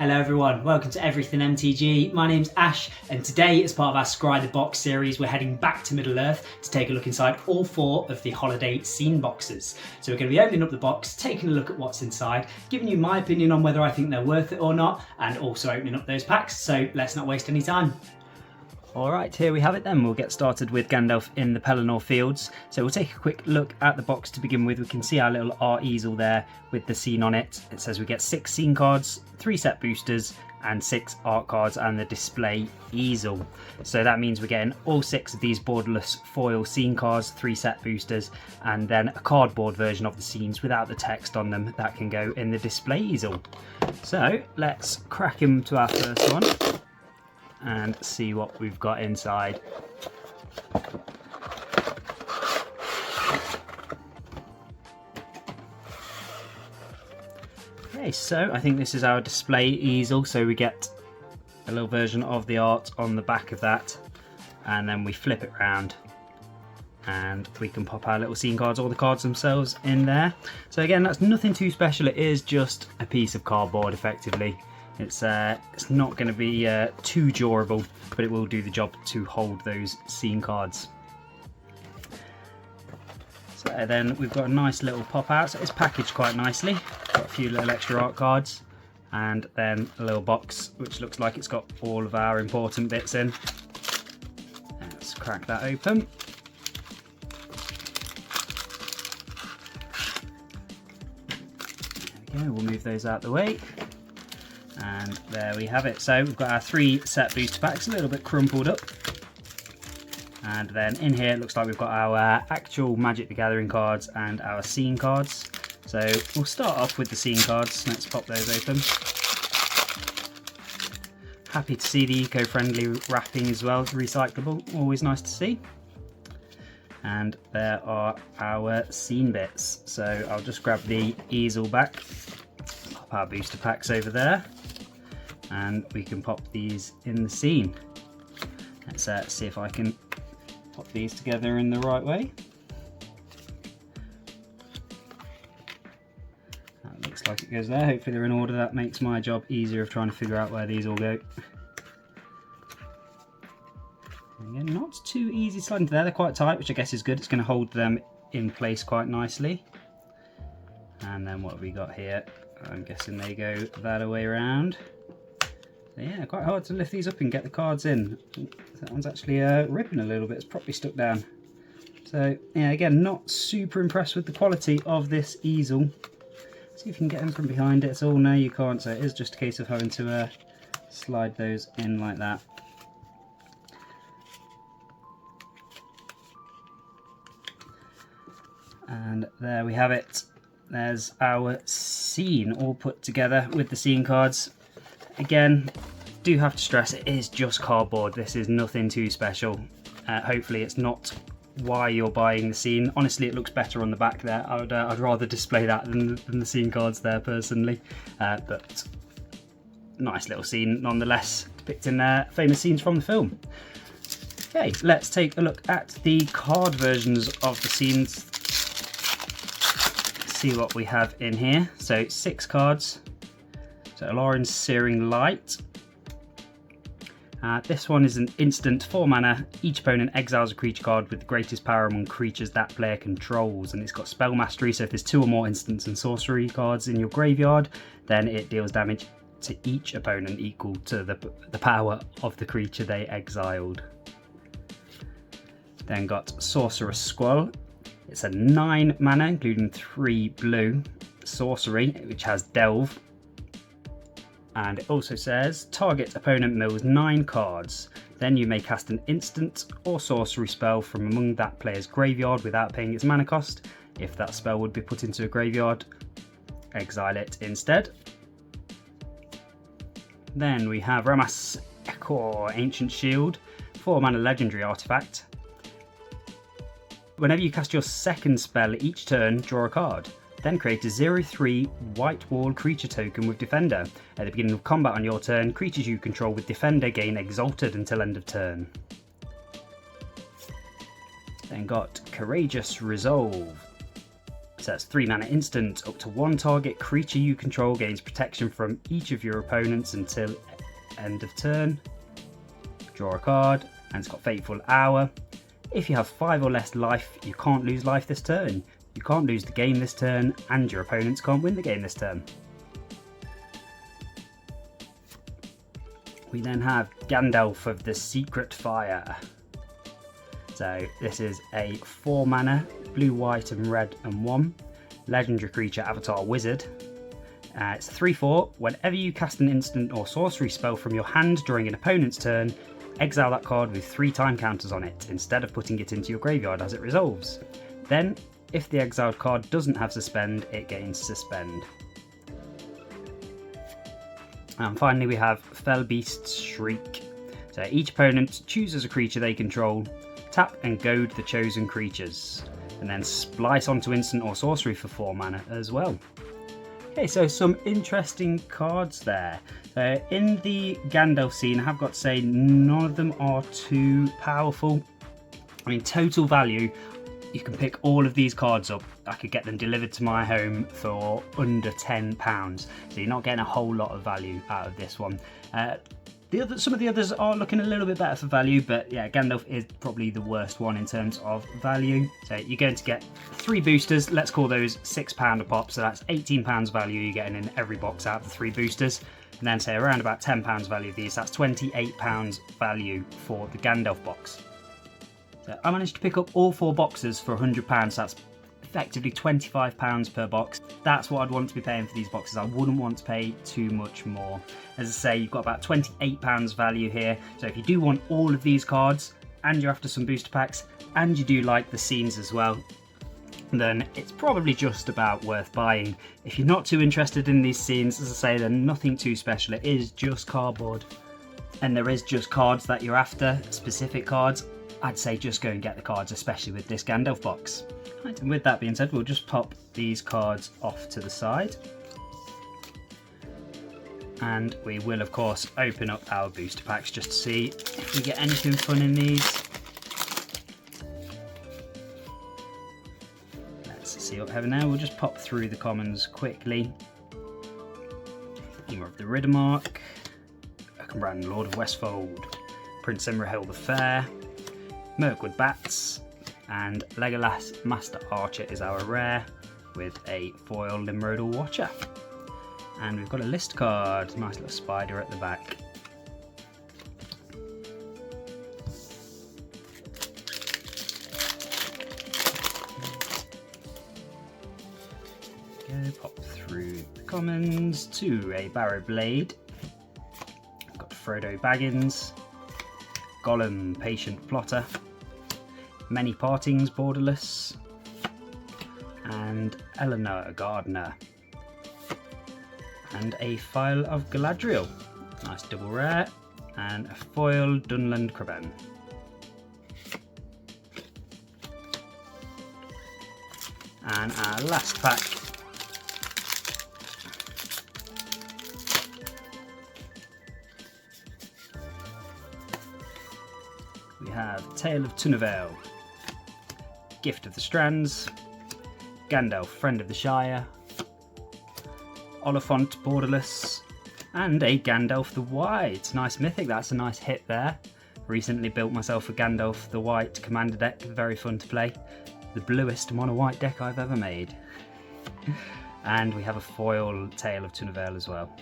Hello everyone, welcome to Everything MTG. My name's Ash, and today, as part of our Scry the Box series, we're heading back to Middle-earth to take a look inside all 4 of the holiday scene boxes. So we're going to be opening up the box, taking a look at what's inside, giving you my opinion on whether I think they're worth it or not, and also opening up those packs, so let's not waste any time. Alright, here we have it then. We'll get started with Gandalf in the Pelennor fields. So we'll take a quick look at the box to begin with. We can see our little art easel there with the scene on it. It says we get 6 scene cards, 3 set boosters, and 6 art cards and the display easel. So that means we're getting all 6 of these borderless foil scene cards, 3 set boosters, and then a cardboard version of the scenes without the text on them that can go in the display easel. So let's crack into our first one and see what we've got inside. Okay, so I think this is our display easel, so we get a little version of the art on the back of that, and then we flip it around and we can pop our little scene cards or the cards themselves in there. So again, that's nothing too special, it is just a piece of cardboard effectively. It's not going to be too durable, but it will do the job to hold those scene cards. So then we've got a nice little pop out, so it's packaged quite nicely. Got a few little extra art cards, and then a little box which looks like it's got all of our important bits in. Let's crack that open. There we go, we'll move those out the way. And there we have it. So we've got our 3 set booster packs, a little bit crumpled up. And then in here it looks like we've got our actual Magic the Gathering cards and our scene cards. So we'll start off with the scene cards. Let's pop those open. Happy to see the eco-friendly wrapping as well, recyclable, always nice to see. And there are our scene bits. So I'll just grab the easel back, pop our booster packs over there, and we can pop these in the scene. Let's see if I can pop these together in the right way. That looks like it goes there. Hopefully they're in order. That makes my job easier of trying to figure out where these all go. Again, not too easy sliding there. They're quite tight, which I guess is good. It's going to hold them in place quite nicely. And then what have we got here? I'm guessing they go that way around. So yeah, quite hard to lift these up and get the cards in. That one's actually ripping a little bit, it's properly stuck down. So yeah, again, not super impressed with the quality of this easel. See if you can get them from behind it. It's all, no you can't, so it is just a case of having to slide those in like that. And there we have it. There's our scene all put together with the scene cards. Again, do have to stress it is just cardboard. This is nothing too special. Hopefully it's not why you're buying the scene. Honestly, it looks better on the back there. I'd rather display that than the scene cards there personally. But nice little scene nonetheless, depicting famous scenes from the film. Okay, let's take a look at the card versions of the scenes. See what we have in here. So 6 cards. So Aloran's Searing Light. This one is an instant 4 mana. Each opponent exiles a creature card with the greatest power among creatures that player controls, and it's got spell mastery, so if there's 2 or more instants and sorcery cards in your graveyard, then it deals damage to each opponent equal to the power of the creature they exiled. Then got Sorcerer's Squall. It's a 9 mana, including 3 blue sorcery, which has Delve. And it also says, target opponent mills 9 cards. Then you may cast an instant or sorcery spell from among that player's graveyard without paying its mana cost. If that spell would be put into a graveyard, exile it instead. Then we have Ramas Ekor, Ancient Shield, 4 mana legendary artifact. Whenever you cast your second spell each turn, draw a card. Then create a 0/3 white wall creature token with Defender. At the beginning of combat on your turn, creatures you control with Defender gain Exalted until end of turn. Then got Courageous Resolve. So that's 3 mana instant. Up to 1 target creature you control gains protection from each of your opponents until end of turn. Draw a card, and it's got Fateful Hour. If you have 5 or less life, you can't lose life this turn. You can't lose the game this turn, and your opponents can't win the game this turn. We then have Gandalf of the Secret Fire. So this is a 4 mana, blue, white and red and 1. Legendary creature, avatar wizard. It's 3/4. Whenever you cast an instant or sorcery spell from your hand during an opponent's turn, exile that card with 3 time counters on it, instead of putting it into your graveyard as it resolves. Then, if the exiled card doesn't have suspend, it gains suspend. And finally we have Fellbeast's Shriek. So each opponent chooses a creature they control, tap and goad the chosen creatures, and then splice onto instant or sorcery for 4 mana as well. Okay, so some interesting cards there. In the Gandalf scene, I have got to say none of them are too powerful. I mean, total value, you can pick all of these cards up. I could get them delivered to my home for under £10, so you're not getting a whole lot of value out of this one. Some of the others are looking a little bit better for value, but yeah, Gandalf is probably the worst one in terms of value. So you're going to get 3 boosters, let's call those £6 a pop, so that's £18 value you're getting in every box out of the 3 boosters. And then say around about £10 value of these, that's £28 value for the Gandalf box. So I managed to pick up all 4 boxes for £100, so that's effectively £25 per box. That's what I'd want to be paying for these boxes. I wouldn't want to pay too much more. As I say, you've got about £28 value here, so if you do want all of these cards and you're after some booster packs and you do like the scenes as well, then it's probably just about worth buying. If you're not too interested in these scenes, as I say, they're nothing too special. It is just cardboard and there is just cards that you're after, specific cards. I'd say just go and get the cards, especially with this Gandalf box. Right, and with that being said, we'll just pop these cards off to the side. And we will, of course, open up our booster packs just to see if we get anything fun in these. Let's see what we have now. We'll just pop through the commons quickly. Humor of the Riddermark, Oakenbrand, Lord of Westfold, Prince Imrahil the Fair, Mirkwood Bats, and Legolas Master Archer is our rare with a foil Limrodal Watcher. And we've got a list card, nice little spider at the back. Go pop through the commons to a Barrow Blade. We've got Frodo Baggins, Gollum Patient Plotter, Many Partings Borderless, and Eleanor Gardener, and a File of Galadriel, nice double rare, and a foil Dunland Kraben. And our last pack we have Tale of Tunavel, Gift of the Strands, Gandalf Friend of the Shire, Oliphant Borderless, and a Gandalf the White. Nice mythic, that's a nice hit there. Recently built myself a Gandalf the White commander deck, very fun to play. The bluest mono white deck I've ever made. And we have a foil Tale of Tunavel as well.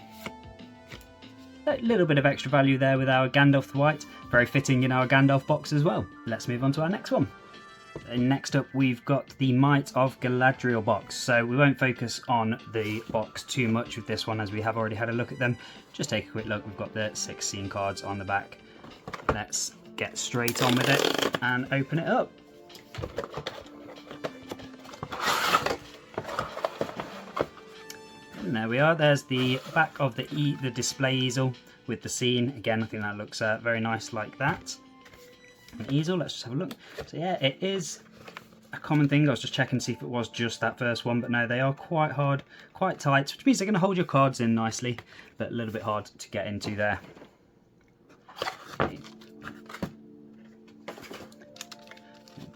A little bit of extra value there with our Gandalf the White, very fitting in our Gandalf box as well. Let's move on to our next one. And next up we've got the Might of Galadriel box. So we won't focus on the box too much with this one as we have already had a look at them. Just take a quick look, we've got the 6 scene cards on the back. Let's get straight on with it and open it up. And there we are, there's the back of the display easel with the scene. Again, I think that looks very nice like that. An easel, let's just have a look. So yeah, it is a common thing. I was just checking to see if it was just that first one, but no, they are quite hard, quite tight, which means they're going to hold your cards in nicely, but a little bit hard to get into there.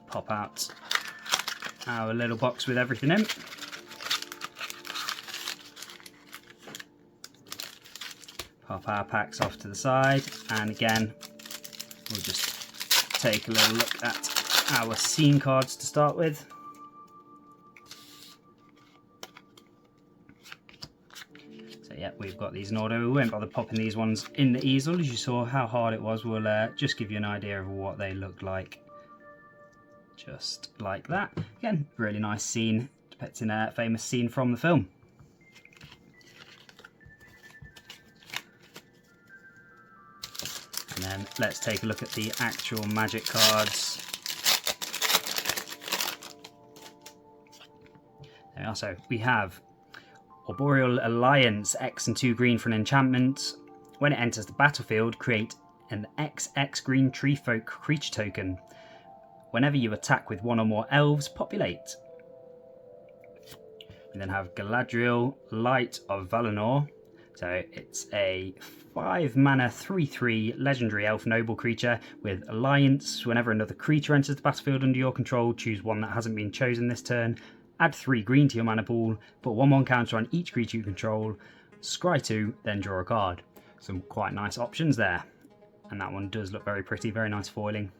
Pop out our little box with everything in. Pop our packs off to the side, and again, we'll just take a little look at our scene cards to start with. So yeah, we've got these in order. We won't bother popping these ones in the easel, as you saw how hard it was. We'll just give you an idea of what they look like. Just like that. Again, really nice scene, depicting a famous scene from the film. And then let's take a look at the actual magic cards. There we are. So we have Arboreal Alliance, X and 2 green for an enchantment. When it enters the battlefield, create an XX green tree folk creature token. Whenever you attack with one or more elves, populate. We then have Galadriel, Light of Pelennor. So it's a 5 mana 3/3 legendary elf noble creature with Alliance. Whenever another creature enters the battlefield under your control, choose one that hasn't been chosen this turn. Add 3 green to your mana pool. Put 1/1 counter on each creature you control. Scry 2, then draw a card. Some quite nice options there. And that one does look very pretty, very nice foiling.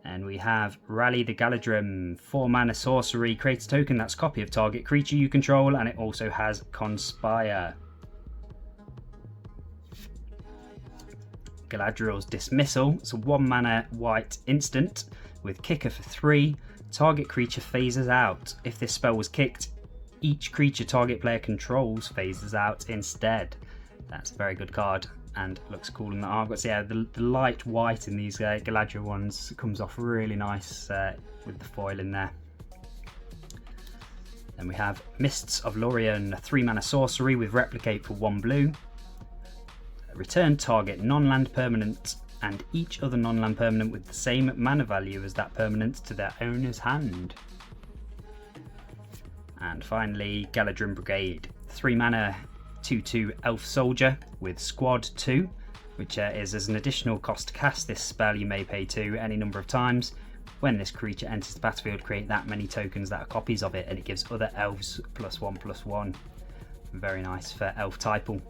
And we have Rally the Galadriel, 4 mana sorcery, create a token that's a copy of target creature you control, and it also has Conspire. Galadriel's Dismissal, it's a 1 mana white instant with kicker for 3, target creature phases out. If this spell was kicked, each creature target player controls phases out instead. That's a very good card. And looks cool in the art. So yeah, the light white in these Galadriel ones comes off really nice with the foil in there. Then we have Mists of Lorien, a 3 mana sorcery with replicate for 1 blue. Return target non-land permanent and each other non-land permanent with the same mana value as that permanent to their owner's hand. And finally, Galadriel Brigade, 3 mana 2/2 elf soldier with squad 2, which is as an additional cost to cast this spell you may pay 2 any number of times. When this creature enters the battlefield, create that many tokens that are copies of it, and it gives other elves +1/+1. Very nice for elf typal.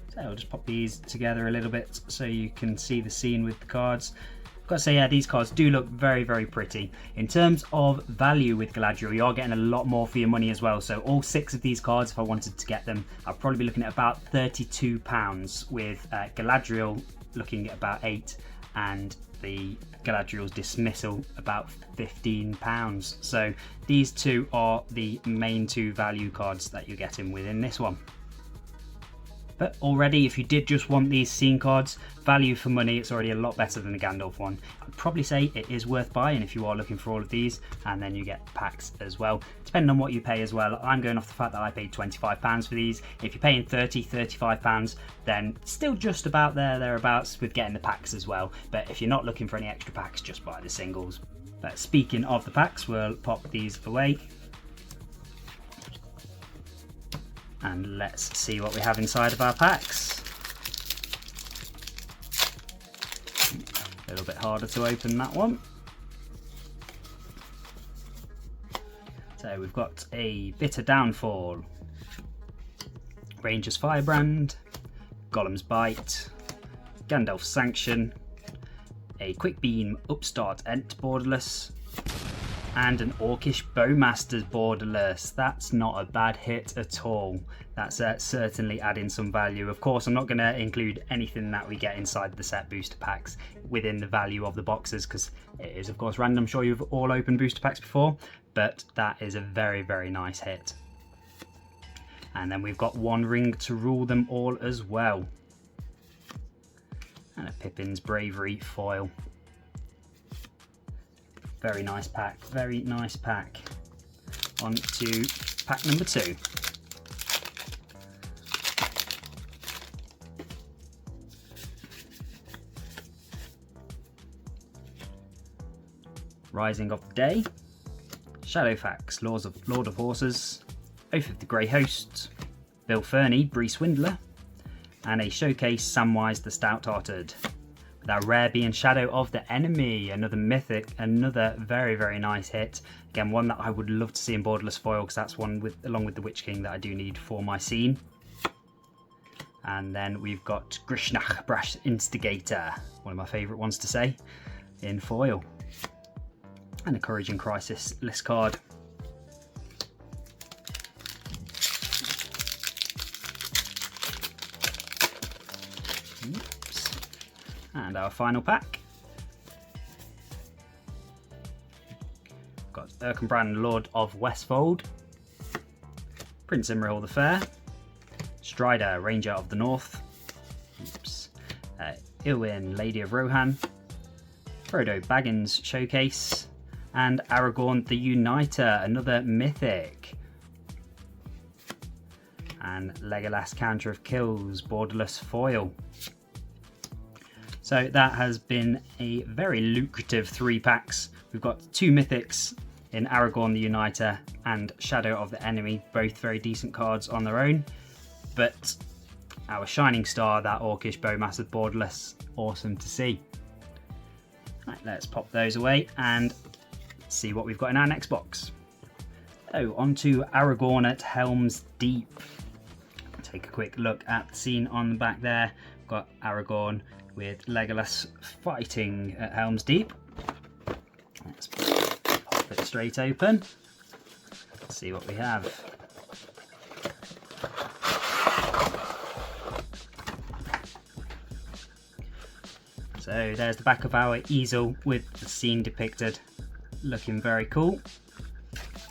So I'll just pop these together a little bit so you can see the scene with the cards. I've got to say, yeah, these cards do look very, very pretty. In terms of value with Galadriel, you are getting a lot more for your money as well. So all 6 of these cards, if I wanted to get them, I'd probably be looking at about £32, with Galadriel looking at about 8, and the Galadriel's Dismissal about £15. So these two are the main 2 value cards that you're getting within this one. But already, if you did just want these scene cards, value for money, it's already a lot better than the Gandalf one. I'd probably say it is worth buying if you are looking for all of these, and then you get packs as well, depending on what you pay as well. I'm going off the fact that I paid £25 for these. If you're paying £30–35, then still just about thereabouts with getting the packs as well. But if you're not looking for any extra packs, just buy the singles. But speaking of the packs, we'll pop these away. And let's see what we have inside of our packs. A little bit harder to open that one. So we've got a Bitter Downfall, Ranger's Firebrand, Gollum's Bite, Gandalf's Sanction, a Quick Beam Upstart Ent Borderless, and an Orcish Bowmaster's Borderless. That's not a bad hit at all. That's certainly adding some value. Of course, I'm not going to include anything that we get inside the set booster packs within the value of the boxes, because it is of course random. I'm sure you've all opened booster packs before, but that is a very, very nice hit. And then we've got One Ring to rule them all as well. And a Pippin's Bravery foil. Very nice pack, very nice pack. On to pack number 2. Rising of the Day, Shadowfax, Lord of Horses, Oath of the Grey Host, Bill Ferny, Bree Swindler, and a Showcase Samwise the Stout-Hearted. With our rare being Shadow of the Enemy, another mythic, another very, very nice hit. Again, one that I would love to see in borderless foil, because that's one with, along with the Witch King, that I do need for my scene. And then we've got Grishnach, Brash Instigator, one of my favourite ones to say, in foil. And a Courage in Crisis list card. Oops. And our final pack. Got Erkenbrand, Lord of Westfold, Prince Imrahil the Fair, Strider, Ranger of the North, Ilwyn, Lady of Rohan, Frodo Baggins Showcase, and Aragorn the Uniter, another mythic. And Legolas, Counter of Kills, borderless foil. So that has been a very lucrative 3 packs. We've got 2 mythics in Aragorn the Uniter and Shadow of the Enemy, both very decent cards on their own. But our shining star, that Orcish Bowmaster borderless, awesome to see. Right, let's pop those away and see what we've got in our next box. So on to Aragorn at Helm's Deep. Take a quick look at the scene on the back there. We've got Aragorn with Legolas fighting at Helm's Deep. Let's pop it straight open. Let's see what we have. So there's the back of our easel with the scene depicted, looking very cool.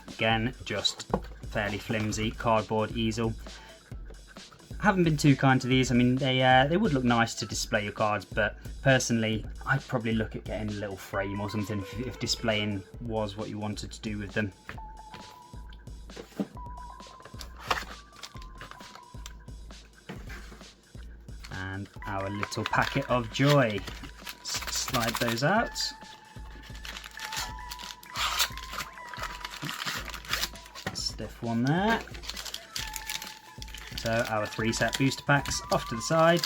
Again, just fairly flimsy cardboard easel. I haven't been too kind to these. I mean, they would look nice to display your cards, but personally, I'd probably look at getting a little frame or something if displaying was what you wanted to do with them. And our little packet of joy. Slide those out. Stiff one there. So our 3 set booster packs off to the side.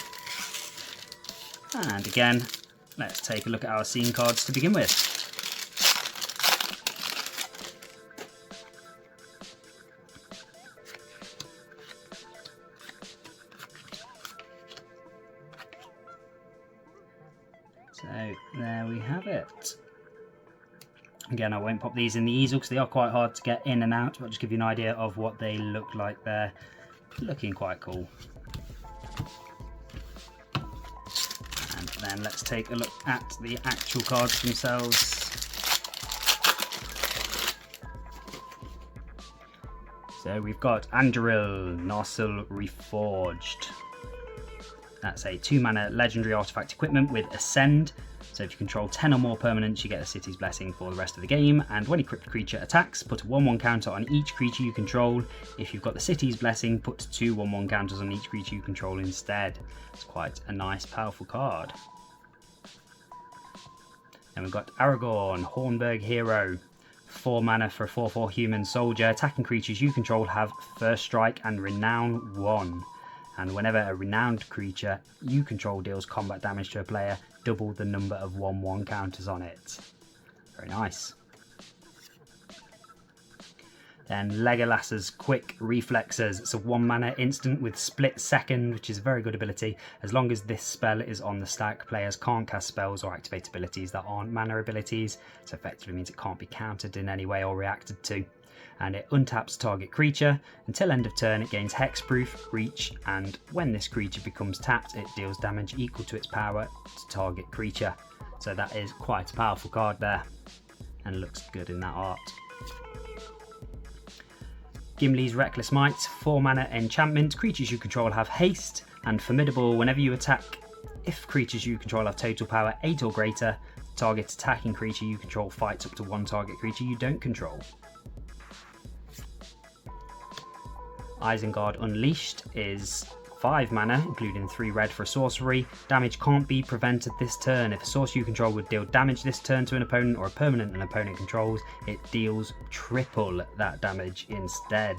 And again, let's take a look at our scene cards to begin with. So there we have it. Again, I won't pop these in the easel because they are quite hard to get in and out, but I'll just give you an idea of what they look like there. Looking quite cool. And then let's take a look at the actual cards themselves. So we've got Anduril, Narsil Reforged. That's a 2-mana legendary artifact equipment with Ascend. So if you control 10 or more permanents, you get a City's Blessing for the rest of the game. And when a equipped creature attacks, put a 1/1 counter on each creature you control. If you've got the City's Blessing, put 2 1/1 counters on each creature you control instead. It's quite a nice, powerful card. Then we've got Aragorn, Hornburg Hero. 4 mana for a 4/4 human soldier. Attacking creatures you control have First Strike and Renown 1. And whenever a renowned creature you control deals combat damage to a player, double the number of 1/1 counters on it. Very nice. Then Legolas's Quick Reflexes. It's a 1-mana instant with Split Second, which is a very good ability. As long as this spell is on the stack, players can't cast spells or activate abilities that aren't mana abilities. So effectively means it can't be countered in any way or reacted to. And it untaps target creature. Until end of turn, it gains hexproof, reach, and when this creature becomes tapped, it deals damage equal to its power to target creature. So that is quite a powerful card there, and looks good in that art. Gimli's Reckless Might, 4-mana enchantment. Creatures you control have haste, and formidable. Whenever you attack, if creatures you control have total power 8 or greater, target attacking creature you control fights up to 1 target creature you don't control. Isengard Unleashed is 5 mana, including 3 red for a sorcery. Damage can't be prevented this turn. If a sorcery you control would deal damage this turn to an opponent or a permanent an opponent controls, it deals triple that damage instead.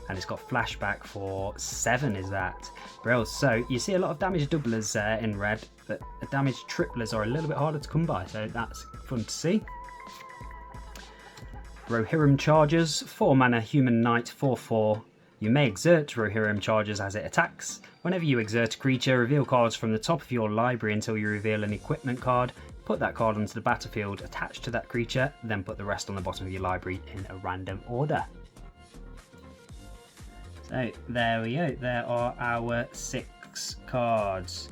and it's got flashback for 7, is that? Brill. So you see a lot of damage doublers in red, but the damage triplers are a little bit harder to come by, so that's fun to see. Rohirrim charges, 4 mana human knight, 4/4. You may exert Rohirrim charges as it attacks. Whenever you exert a creature, reveal cards from the top of your library until you reveal an equipment card. Put that card onto the battlefield attached to that creature, then put the rest on the bottom of your library in a random order. So there we go, there are our 6 cards.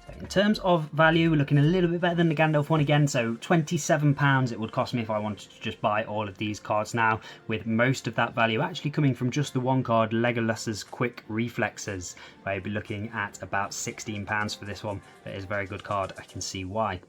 So in terms of value, we're looking a little bit better than the Gandalf one again, so £27 it would cost me if I wanted to just buy all of these cards now, with most of that value actually coming from just the one card, Legolas's Quick Reflexes, where you'd be looking at about £16 for this one. That is a very good card, I can see why.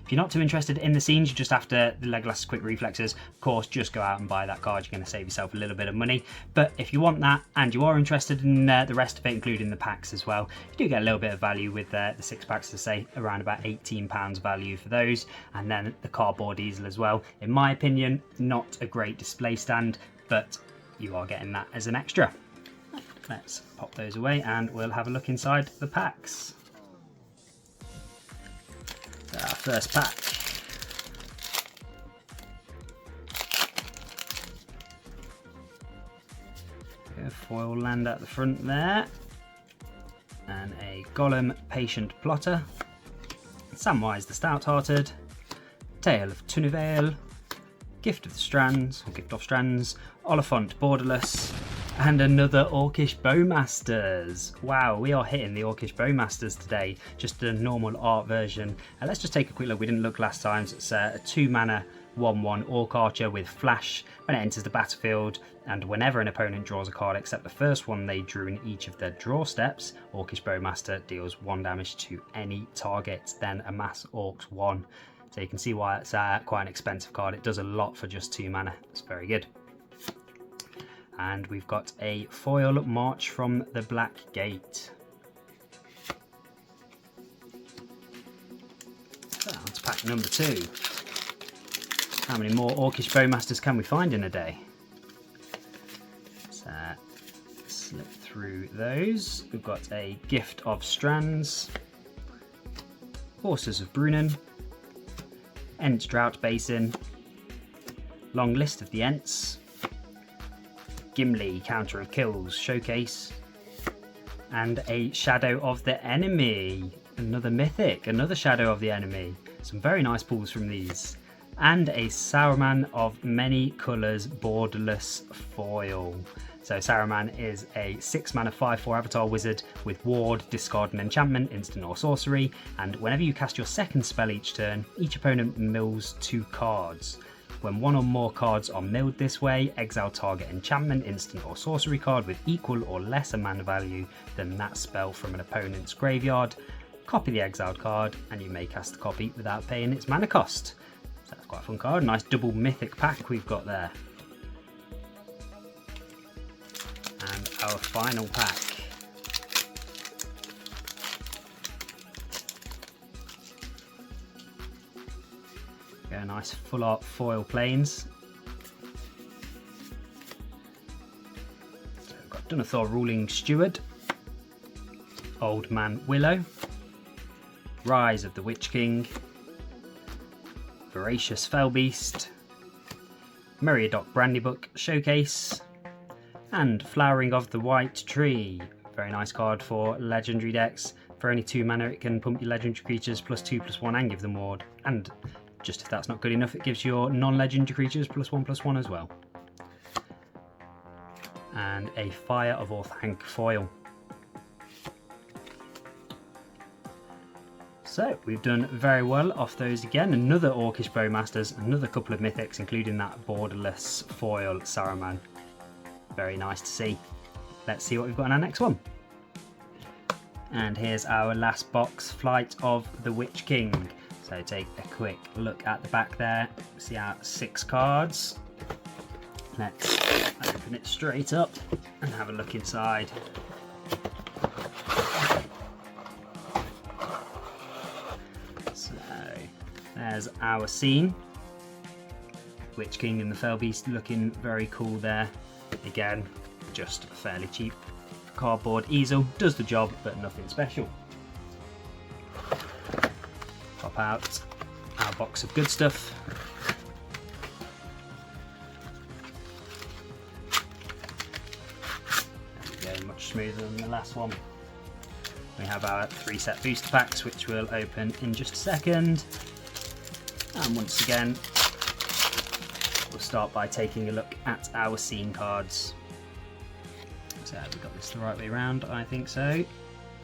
If you're not too interested in the scenes, you're just after the Legolas Quick Reflexes, of course, just go out and buy that card. You're going to save yourself a little bit of money. But if you want that and you are interested in the rest of it, including the packs as well, you do get a little bit of value with the 6 packs, to say around about £18 value for those. And then the cardboard easel as well. In my opinion, not a great display stand, but you are getting that as an extra. Let's pop those away and we'll have a look inside the packs. Our first pack. A foil land at the front there, and a Gollum Patient Plotter, Samwise the Stout-Hearted, Tale of Tunivale, Gift of the Strands, or Gift of Strands, Oliphant Borderless, and another Orcish Bowmasters. Wow, we are hitting the Orcish Bowmasters today, just a normal art version. Let's just take a quick look. We didn't look last time. So it's a 2 mana 1/1 Orc Archer with Flash when it enters the battlefield, and whenever an opponent draws a card except the first one they drew in each of their draw steps, Orcish Bowmaster deals 1 damage to any target, then amass Orcs 1. So you can see why it's quite an expensive card. It does a lot for just 2 mana. It's very good. And we've got a foil March from the Black Gate. So that's pack number 2. How many more Orcish Bowmasters can we find in a day? So slip through those. We've got a Gift of Strands, Horses of Brunnen, Ents Drought Basin, Long List of the Ents, Gimli Counter of Kills Showcase, and a Shadow of the Enemy, another mythic, another Shadow of the Enemy. Some very nice pulls from these. And a Saruman of Many Colours Borderless foil. So Saruman is a 6 mana 5/4 avatar wizard with ward, discard an enchantment, instant or sorcery, and whenever you cast your second spell each turn, each opponent mills 2 cards. When 1 or more cards are milled this way, exile target enchantment, instant or sorcery card with equal or lesser mana value than that spell from an opponent's graveyard. Copy the exiled card and you may cast the copy without paying its mana cost. So that's quite a fun card. Nice double mythic pack we've got there. And our final pack. A nice full art foil planes. So we've got Dunathor Ruling Steward, Old Man Willow, Rise of the Witch King, Voracious Fellbeast, Meriadoc Brandybuck Showcase, and Flowering of the White Tree. Very nice card for legendary decks. For only 2 mana it can pump your legendary creatures +2/+1 and give them ward, and just if that's not good enough, it gives your non-legendary creatures +1/+1 as well. And a Fire of Orthanc foil. So we've done very well off those again. Another Orcish Bowmasters, another couple of mythics, including that borderless foil Saruman. Very nice to see. Let's see what we've got in our next one. And here's our last box, Flight of the Witch King. So take a quick look at the back there, see our 6 cards. Let's open it straight up and have a look inside. So there's our scene. Witch King and the Fell Beast looking very cool there. Again, just a fairly cheap cardboard easel, does the job but nothing special. Pop out our box of good stuff. There we go, much smoother than the last one. We have our 3 set booster packs, which we'll open in just a second. And once again, we'll start by taking a look at our scene cards. So we've got this the right way around, I think so.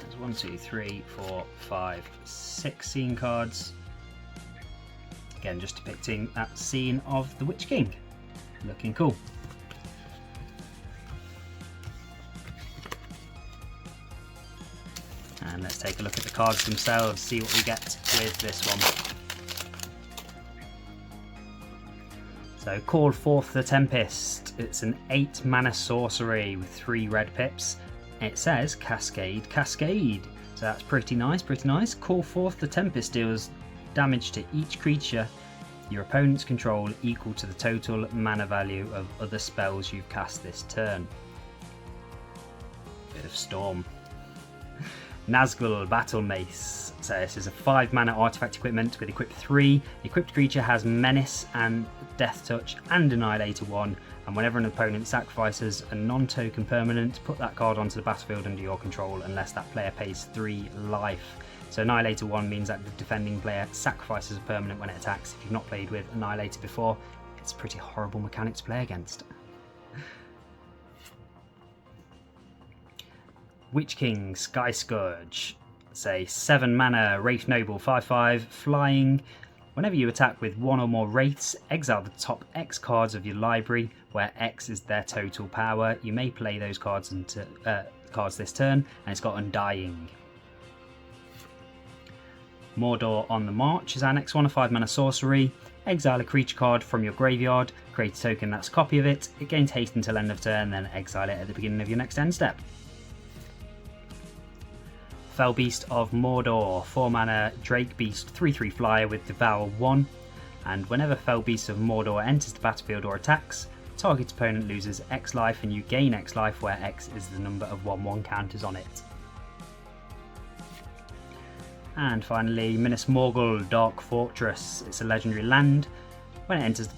There's 1, 2, 3, 4, 5, 6 scene cards. Again, just depicting that scene of the Witch King. Looking cool. And let's take a look at the cards themselves, see what we get with this one. So, Call Forth the Tempest. It's an 8 mana sorcery with 3 red pips. It says Cascade, Cascade. So that's pretty nice, pretty nice. Call Forth the Tempest deals damage to each creature your opponents control equal to the total mana value of other spells you've cast this turn. Bit of Storm. Nazgul Battle Mace. So this is a 5 mana artifact equipment with equip 3. The equipped creature has Menace and Death Touch and Annihilator 1, and whenever an opponent sacrifices a non-token permanent, put that card onto the battlefield under your control unless that player pays 3 life. So Annihilator 1 means that the defending player sacrifices a permanent when it attacks. If you've not played with Annihilator before, it's a pretty horrible mechanic to play against. Witch King, Sky Scourge. Say 7 mana, Wraith Noble, 5/5, flying. Whenever you attack with 1 or more Wraiths, exile the top X cards of your library, where X is their total power. You may play those cards this turn, and it's got Undying. Mordor on the March is our next one, a 5 mana sorcery. Exile a creature card from your graveyard, create a token that's a copy of it. It gains haste until end of turn, then exile it at the beginning of your next end step. Fell Beast of Mordor, 4 mana Drake Beast, 3/3 flyer with Devour 1, and whenever Fell Beast of Mordor enters the battlefield or attacks, target opponent loses X life and you gain X life, where X is the number of 1/1 counters on it. And finally, Minas Morgul, Dark Fortress. It's a legendary land. When it enters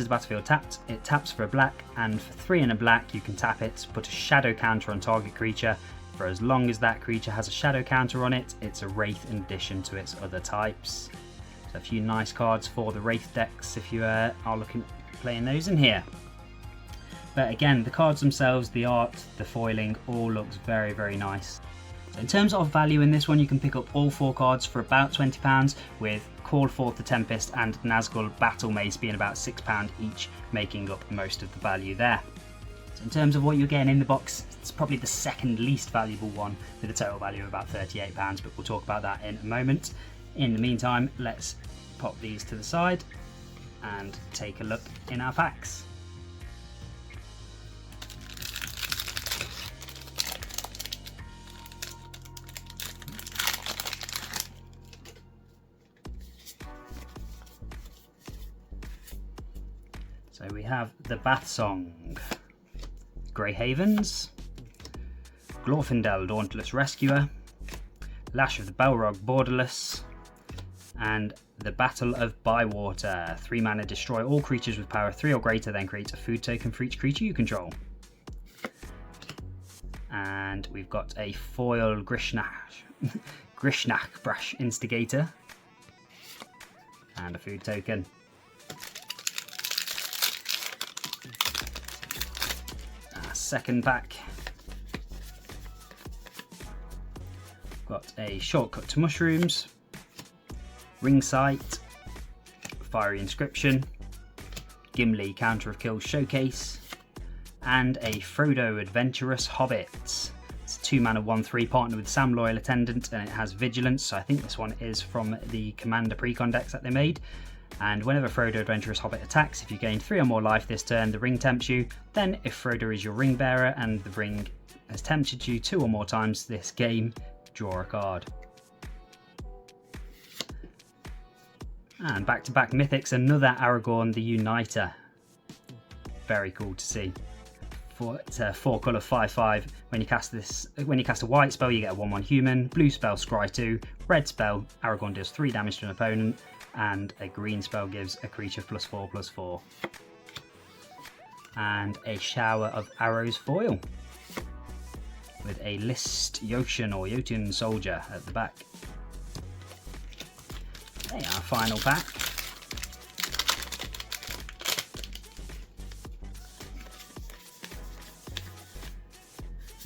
the battlefield tapped, it taps for a black, and for 3 and a black you can tap it, put a shadow counter on target creature. For as long as that creature has a shadow counter on it, it's a Wraith in addition to its other types. So a few nice cards for the Wraith decks if you are looking at playing those in here. But again, the cards themselves, the art, the foiling, all looks very, very nice. So in terms of value in this one, you can pick up all 4 cards for about £20, with Call Forth the Tempest and Nazgul Battle Mace being about £6 each, making up most of the value there. So in terms of what you're getting in the box, it's probably the second least valuable one, with a total value of about £38, but we'll talk about that in a moment. In the meantime, let's pop these to the side and take a look in our packs. So we have the Bath Song, Grey Havens, Glorfindel, Dauntless Rescuer, Lash of the Balrog, Borderless, and the Battle of Bywater. 3 mana, destroy all creatures with power 3 or greater, then create a food token for each creature you control. And we've got a foil Grishnach Brash Instigator, and a food token. Second pack, got a Shortcut to Mushrooms, Ring Sight, Fiery Inscription, Gimli Counter of Kills Showcase, and a Frodo Adventurous Hobbit. It's a 2 mana 1/3 partner with Sam Loyal Attendant, and it has Vigilance, so I think this one is from the Commander Precon decks that they made. And whenever Frodo Adventurous Hobbit attacks, if you gain 3 or more life this turn, the ring tempts you. Then if Frodo is your ring bearer and the ring has tempted you 2 or more times this game, draw a card. And back-to-back mythics, another Aragorn the Uniter. Very cool to see. It's a 4-colour 5/5. When you cast a white spell, you get a 1/1 human. Blue spell, Scry 2. Red spell, Aragorn deals 3 damage to an opponent. And a green spell gives a creature +4/+4. And a shower of arrows foil with a list Yoshin or Jotun soldier at the back. Okay, our final pack.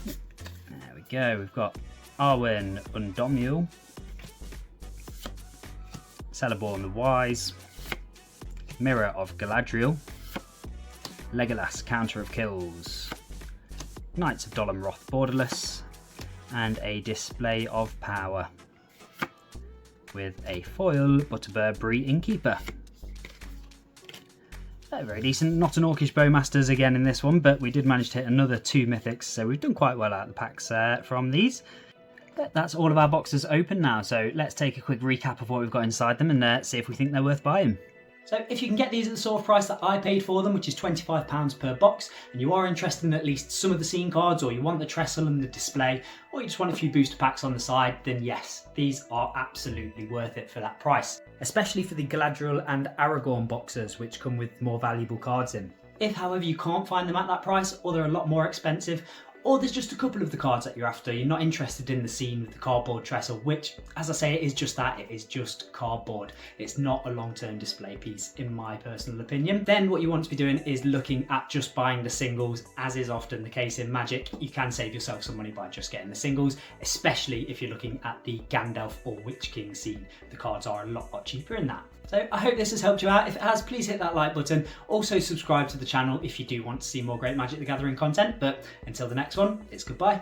There we go, we've got Arwen Undomiel, Celeborn the Wise, Mirror of Galadriel, Legolas Counter of Kills, Knights of Dolomroth Borderless, and a Display of Power with a foil Butterbur Bree Innkeeper. Very decent. Not an Orcish Bowmasters again in this one, but we did manage to hit another 2 mythics, so we've done quite well out of the packs from these. But that's all of our boxes open now, so let's take a quick recap of what we've got inside them and see if we think they're worth buying. So if you can get these at the sort of price that I paid for them, which is £25 per box, and you are interested in at least some of the scene cards, or you want the trestle and the display, or you just want a few booster packs on the side, then yes, these are absolutely worth it for that price. Especially for the Galadriel and Aragorn boxes, which come with more valuable cards in. If, however, you can't find them at that price, or they're a lot more expensive, or there's just a couple of the cards that you're after, you're not interested in the scene with the cardboard trestle, which, as I say, it is just that, it is just cardboard. It's not a long-term display piece, in my personal opinion. Then what you want to be doing is looking at just buying the singles, as is often the case in Magic. You can save yourself some money by just getting the singles, especially if you're looking at the Gandalf or Witch King scene. The cards are a lot cheaper in that. So I hope this has helped you out. If it has, please hit that like button. Also subscribe to the channel if you do want to see more great Magic the Gathering content. But until the next one, it's goodbye.